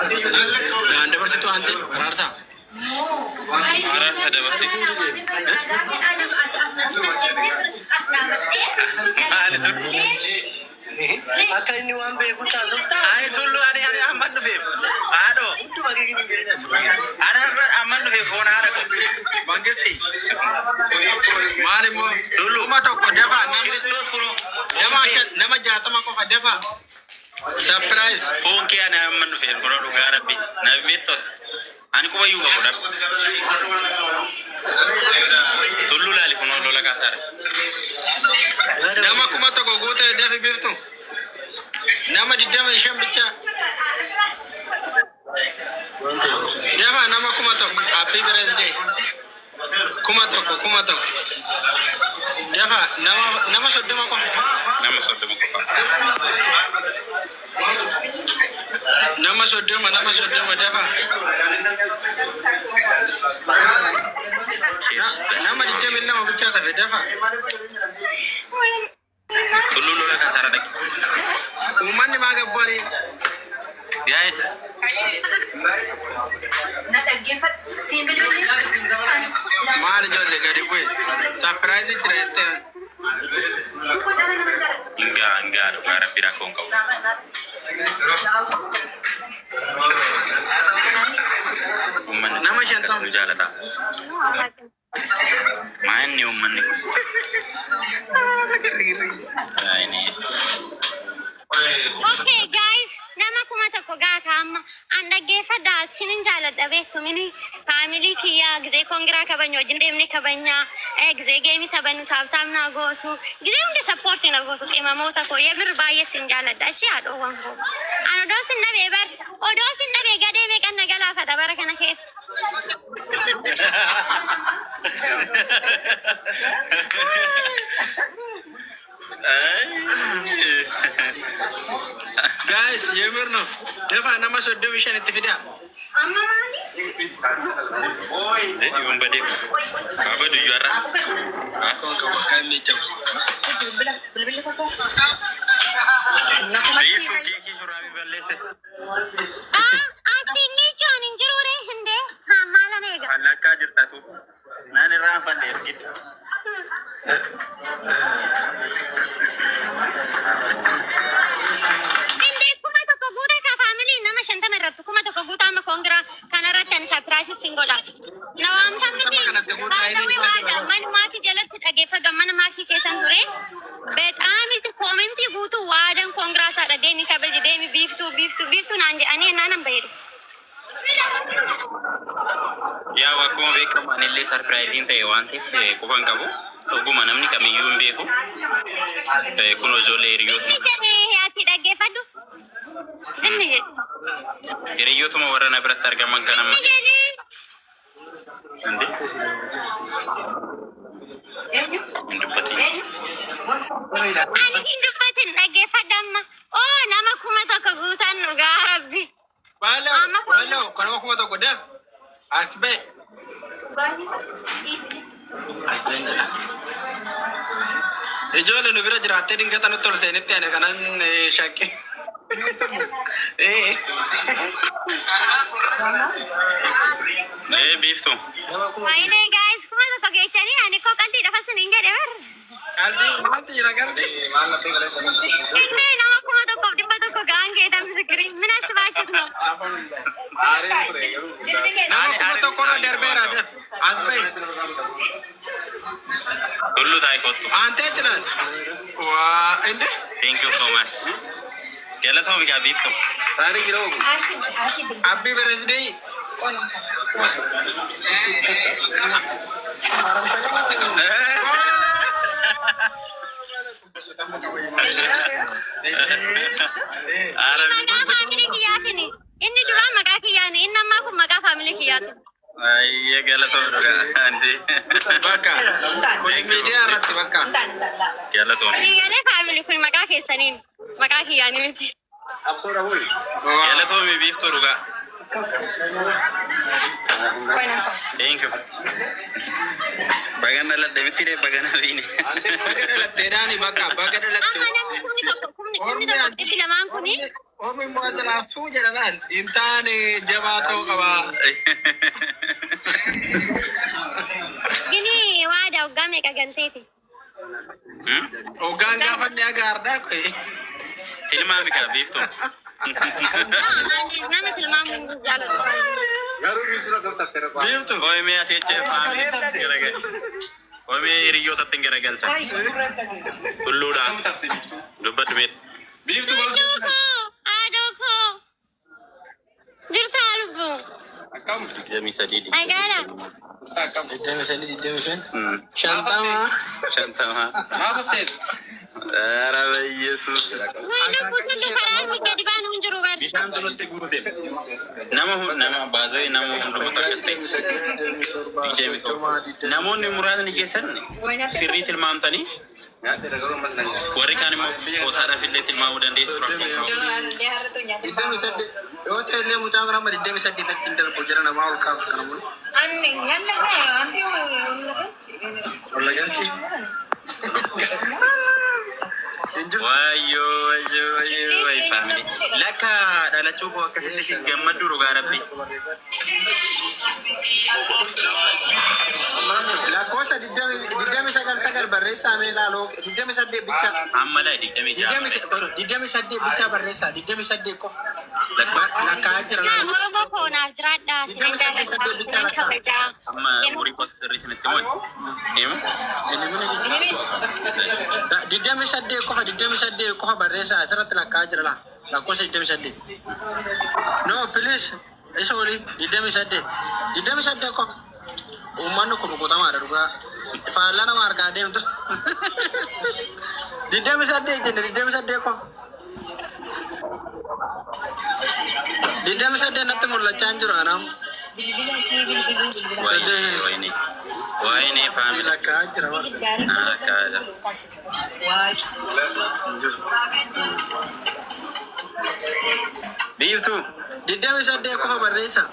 Anda bersitu anti rasa. Rasa ada bersih. Ada tu. Akan ini wambe buta sultan. Ayo dulu ada aman tu beb. Aduh. Itu bagi gini gini tu. Ada aman tu beb. Kau nak aku. Bangkisi. Mari mo. Dulu. Kuma to ko defa. Kristus kuno. Nama jata ma ko defa. Surprise. Phone kia na aman tu beb. Kuno lugar api. Nabi metot. Ani ko bayu ko dap. Dulu lali kuno lola kasar. Nama kuma to ko gote defa biftu. Nama di dama isham bicha. Defa nama kuma to. Happy birthday. Kuma to. Defa nama sodde ma ko. Nama sodde ma ko. Nama sodde ma defa. Nama di dama illa ma bicha ta defa. Dulu lola kasar dak. Umani maga bori. Guys. Mari jolle gadi boy. Surprise itrete. Enggak, lugar api rakong kau. Nama siapa? Jalan tak. Main ni ni. Nah ini. Okay guys, nama kuma tako gata amma anda gefa da sinin jala da beto mini family kiya gze kongra kabanyo jinde mne kabanya gze gemi tabanu tabtam na gotu gze unde support na gotu ema mota ko yebir baye sin jala da shi ado wango ano dosin na bebar o dosin na be gade me kan nagala fa da baraka na kes Guys, yemirno. Defa nama sodde mission ittifida. amma mani Oi, jadi membadi. Apa tu juara? Ako kami jauh. beli kosong Dia tu kiki surabi balese. ini joining jurure hinde ha mala nega Allah kajir tatu. Nani rampa der gitu. Inde kuma to guda ka family nama shanta meratu kuma to guda ma kongra kanara tan surprise singola nawam tamiti badawi wada man mati jalat dagefa man mati kesan ture bet amit commenti gutu wadan kongra sa da demi kabeji demi biftu nanje ani nanam bayru Ya waktu mereka manile surprise inte wanti se kubang kabu. So guma namni kami yumbe ko. Kuno jole riyo. ni ati dagefa du zinni Riyo tu mau warna berat harga mangkana mah. Ande. Indupati. ani hindupatin dagefa damma oh nama kuma to gutan ga rabbi Wala, kono kuma to ko def. Asbe. Asbe ngala. Ejole no bira jira te dinga tanu tol sene te ne kanan shaki. Beef tu. Aine guys kuma to gechani ani ko kanti dafa sininga dever Aldi, mati jira gardi. Inde nama kuma to ko dimba to ko gange dam sikri mina swachit no Nama kuma to kono derbera def. Asbe. Dulu dah ikut tu. Ante tenan. Wah, ende. Thank you so much. Kela tu mereka beef tu. Sari kilo. Happy birthday. Mana family kiyat ni inni dura maga kiyani inna ma ku maga family kiyat Iya kela tu juga nanti. Baka. Kuni media rati baka. Kela tu. ni gale family ku maga kesanin maga kiyani miti Kela tu mi beef tu juga. Thank you. Bagan alat David tidak bagan hari ini. Bagada la terani baka. Bagada la. amma nan kun inni tokko dhibbi lamaan kuni. Ormi muwazinaaftuu jedhalaan hin taane jabaa ta'uu qaba. Gini waada hoggaa meeqa galteeti? Hoggaan gaafa inni agaardaa koye. Tilmaami kaa biiftu. Nama tilmaamu jaalatu. Biiftu. Koomee asii achee faamii garagal. Koomee hiriyootatti garagalcha. Tulluudha. Dubbadhu meet. Biiftu. Adoko. Jirta lubbu. Jamii sadii. Agaara. Shantama. Araba Yesus. Wanda kutu karaa mudda dibaan hunjiru bar. Bishaan tolatti guute. Nama baazee nama hundumaa takkate. Namoonni muraasni keessan sirrii tilmaamtanii warri kaan immoo qoosaadhaaf illee tilmaamuu dandeessu. Yoo ta'e illee mucaa biraa mali deemi saddeetatti hin darbu jira namaa ol kaaftu kana mulu. Walla galti. Wayyo family. Lakka dhalachuu koo akkasitti gammaddu dhugaa rabbi. Lakkoofsa 29 barreessaa mee ilaaloo 28 bicha. Ammala 28 bicha barreessaa 28 qofa. Lakkaa jira Naa Oromoo koonaaf jiraadhaa sineen jaalladhaa kabajaa. amma umurii koo sirrii sinitti mo'e. Himu? 28 qofa barreessaa asirratti lakkaa jira laa. Lakkoofsa 28. No please isa olii 28 qofa. Uummanni kun boqotamaadha dhugaa. Faallaa nama harkaa deemtu. 28 qofa. 28 natti mul'achaa hin jiru anaam. Wayne family. Lakkaa jira barsa. Kaada. Biiftu. 28 qofa barreessaa.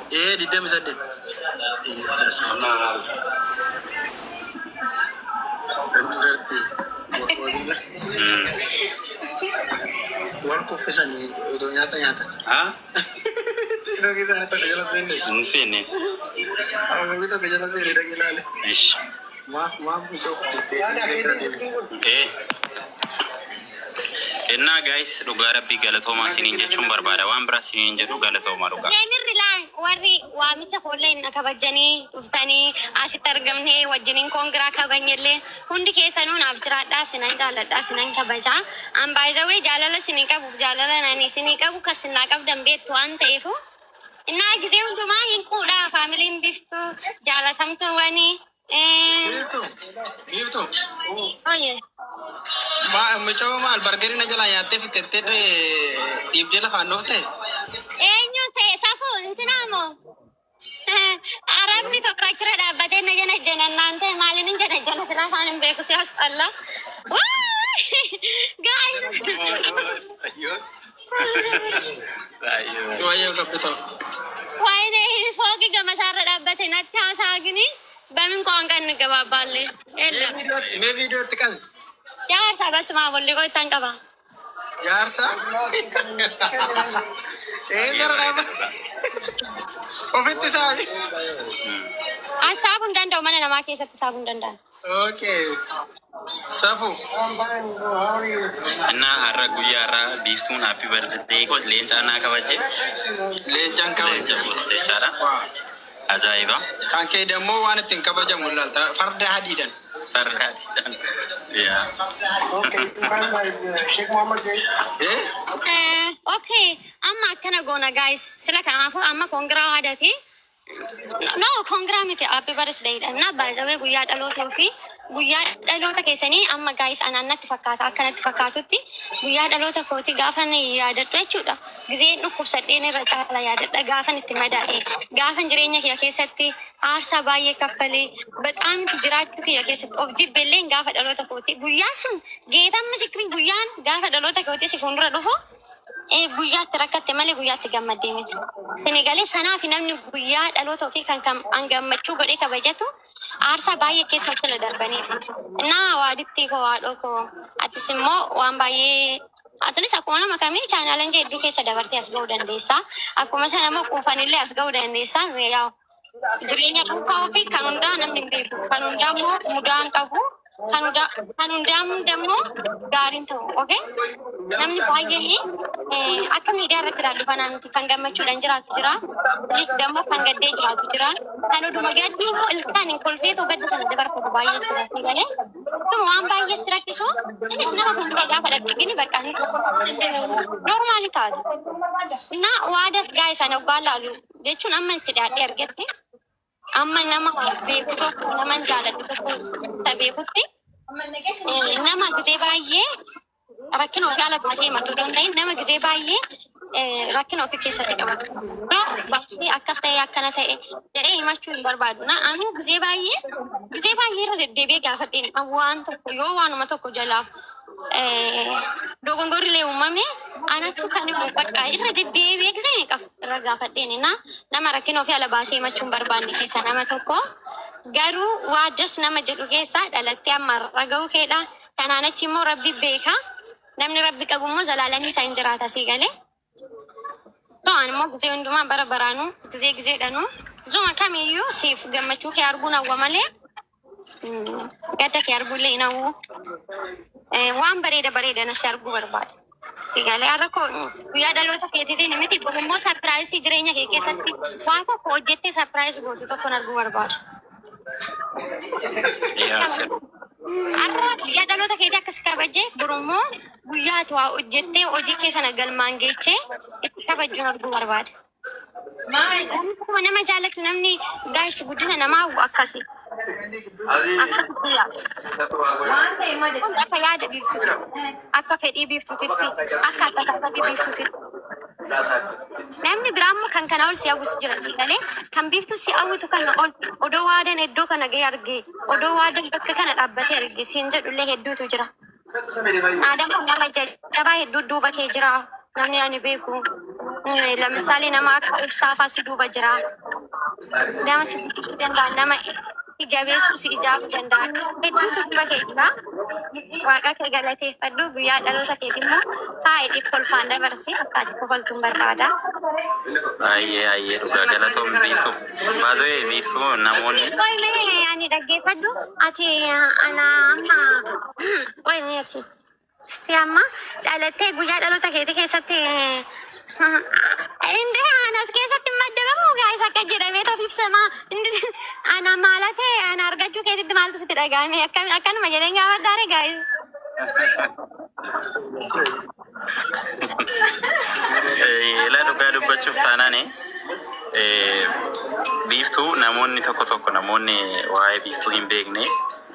28. Waan kuffisanii otoo nyaata. Ah? Tino keessaa tokko jala seenne. Nfine. Amma tokko jala seenne dhaqee ilaale. Ish. Maaf mucaa kuffistee. Ennaa guys dhugaa rabbii galatoomaa isiniin jechuun barbaada. Waan biraa isiniin jedhu galatoomaa dhugaa. Leenirri laan warri waamicha koolleen na kabajanii dhuftanii asitti argamnee wajjiniin koongiraa kabanyellee hundi keessanuu naaf jiraadhaa sinan jaalladhaa sinan kabajaa. Ambaayizawee jaalala sinii qabuuf jaalala nani sinii qabu kan sinaa qabdan beektu waan ta'eefu. Innaa gisee hundumaa hin quudhaa faamiliin biftu jaalatamtuwwanii. Biiftu. Oye. Mucaa maal bargari na jalaa nyaattee fixettee dhiibdee lafaan dhooftee? Eenyu ta'e safuu intinaamo. Arabni tokko achirra dhaabbatee na jana janannaan ta'e maaliin hin jana silaa afaan hin beeku si as xalla. Guys. Wayyoo qabdu ta'u. Wayne fooqi gamasaarra dhaabbate natti haasaagini bamin koon kan gabaabaallee. Mee viidiyootti qabi. Jaarsa basumaa bolli qoytaan qaba. Jaarsa. Gara dhaaba. Ofitti saafi. Saafuu hin danda'u mana namaa keessatti saafuu hin danda'an. Okay. Safu. Ennaa har'a guyyaa har'aa biiftuun happy birthday koot leencaa naa kabajje. Leencaan kabaja. Leenca buuste jechaadha. Ajaa'iba. Kan kee dammoo waan ittiin kabajamu ilaalta. Farda hadiidhan. Farda hadiidhan. Yaa. Okay. Amma akkana goona guys. Sila kanaafuu amma koongiraa haadati. No, koongiraa miti happy birthday dha. Na baay'ee guyyaa dhalootaa fi guyyaa dhaloota keessanii amma guys anaannatti fakkaata akkanatti fakkaatutti guyyaa dhaloota kooti gaafan yaadadhu jechuudha. Gizeen dhukkubsadheen irra caala yaadadha gaafan itti madaa'e gaafan jireenya kiyya keessatti aarsaa baay'ee kaffalee baqaan jiraachuu kiyya keessatti of jibbeelleen gaafa dhaloota kooti guyyaa sun geetan misikri guyyaan gaafa dhaloota kooti si fuuldura dhufu guyyaatti rakkatte malee guyyaatti gammaddee miti. Senegalee sanaa fi namni guyyaa dhaloota ofii kan gammachuu godhee kabajatu aarsaa baay'ee keessa obsala darbaniiru. Naa waaditti koo waadhoo koo atis immoo waan baay'ee atleast akkuma nama kamii chaanaalan jee hedduu keessa dabartee as ga'uu dandeessa. Akkuma sana immoo quufanillee as ga'uu dandeessa. Yaa jireenya dhuunfaa ofii kan hundaa namni hin beeku. Kan hundaa immoo mudaan qabu. Kan hundaa immoo gaariin ta'u. Okay? Namni baay'ee akka miidiyaa irratti ilaallu kanaa miti kan gammachuudhaan jiraatu jira. Dammoo kan gaddee jiraatu jira. Kan oduma gadduu ilkaan hin kolfeetu gadda sana dabarfatu baay'ee jiraatu galee. Tuma waan baay'ee si rakkisu innis nama fuuldura gaafa dhaqqigini bakka normaali taatu. Na waada gaa'e sana ogaa laalu jechuun amma itti daadhee argatte amma nama beeku tokko nama jaaladhu tokko isa beekutti nama gisee baay'ee rakkina ofii ala baasee himatu odoo hin ta'in nama gisee baay'ee rakkina ofii keessatti qabatu. Baasee akkas ta'e akkana ta'e jedhee himachuu hin barbaadu. Anuu gisee baay'ee irra deddeebi'ee gaafadheen waan tokko yoo waanuma tokko jalaa dogongorri lee uumame anattu kan immoo bakka irra deddeebi'ee gisee qaba irra gaafadheen nama rakkina ofii ala baasee himachuu hin barbaanne keessa nama tokko garuu waadas nama jedhu keessaa dhalattee amma raga'uu keedha. Kanaan achi immoo rabbi beeka. Namni rabbi qabu immoo zalaalamii isaa hin jiraata sii galee. Ta'an immoo gisee hundumaa bara baraanuu gizeedhanuu zuma kamiyyuu siif gammachuu kee arguun hawwa malee gadda kee arguullee hin hawwu. Waan bareeda nasi arguu barbaada. Sii galee har'a koo guyyaa dhaloota keetiitiin miti immoo sarpiraayisii jireenya kee keessatti waan tokko hojjettee sarpiraayisii gootu tokkoon arguu barbaada. Arra guyyaa dhaloota keetii akkas kabajee durummoo guyyaa ati waa hojjettee hojii keessa galmaan geechee itti kabajuun arguu barbaada. Nama jaalatu namni gaa'is guddina namaa hawwu akkasi. Akka yaada biiftuutti, akka fedhii biiftuutitti, akka akkaataa biiftuutitti. Namni biraammoo kan kana ol si hawwisu jira si galee kan biiftuu si hawwitu kana ol odoo waadan iddoo kana gahee argee odoo waadan bakka kana dhaabbatee argee siin jedhullee hedduutu jira. Aadaan nama jajjabaa hedduu duuba kee jira namni ani beeku. Lamisaali nama akka ibsaafaa si duuba jira. Nama si biqilchuu danda'a nama si jabeessuu si ijaaru danda'a. Hedduutu duuba kee jira. Waaqa kee galateeffadhu guyyaa dhaloota keetii immoo faayidiif kolfaan dabarsee akkaati kofaltuun barbaada. Ayyee dhugaa galatoom biiftuu. Baazoo biiftuu namoonni. Qoylee ani dhaggeeffadhu ati ana amma qoylee ati isti amma dhalattee guyyaa dhaloota keetii keessatti indi anas keessatti maddabamu gaa'is akka jedhamee tof ibsama ana maalate ana argachuu keetitti maaltu sitti dhagahame akkanuma jedheen gaafadhaare gaa'is. Ilaa dhugaa dubbachuuf taanaani biiftuu namoonni tokko namoonni waa'ee biiftuu hin beekne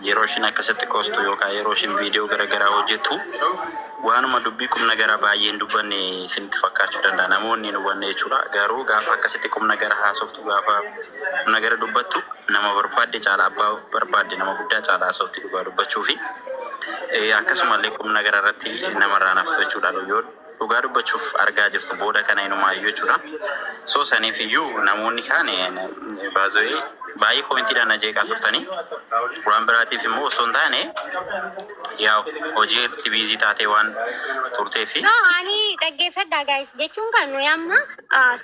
yeroo ishiin akkasitti qoostu yookaan yeroo ishiin viidiyoo garaagaraa hojjettu waanuma dubbii qubna gara baay'een dubbanne isinitti fakkaachuu danda'a. Namoonni hin hubanne jechuudha. Garuu gaafa akkasitti qubna gara haasoftu gaafa qubna gara dubbattu nama barbaadde caalaa abbaa barbaadde nama guddaa caalaa haasofti dhugaa dubbachuu fi akkasumallee qubna gara irratti namarraa naftu jechuudha. Yoo dhugaa dubbachuuf argaa jirtu booda kana inumaayyuu jechuudha. So saniif iyyuu namoonni kaan baazoo baay'ee poointiidhaan ajeeqaa turtanii waan biraatiif immoo osoo hin taane yaa hojii itti biizii taatee waan turtee fi. Ani dhaggeeffadhaa gaa'is jechuun kan nuyi amma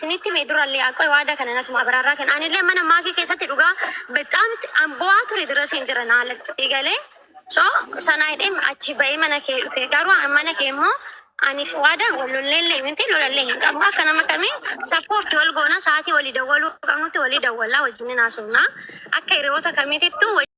sinitti mee durallee akka waada kana natuma biraarraa kan anillee mana maakii keessatti dhugaa bexaam bu'aa ture dirasiin jira naalatti galee so sanaa hidhee achi ba'ee mana kee dhufe garuu mana kee immoo anis waada wallollee miti lolallee hin qabu akka nama kamii sappoorti wal goona sa'aatii walii dawwaluu qabnutti walii dawwallaa wajjin naasofnaa akka hiriyoota kamiitittu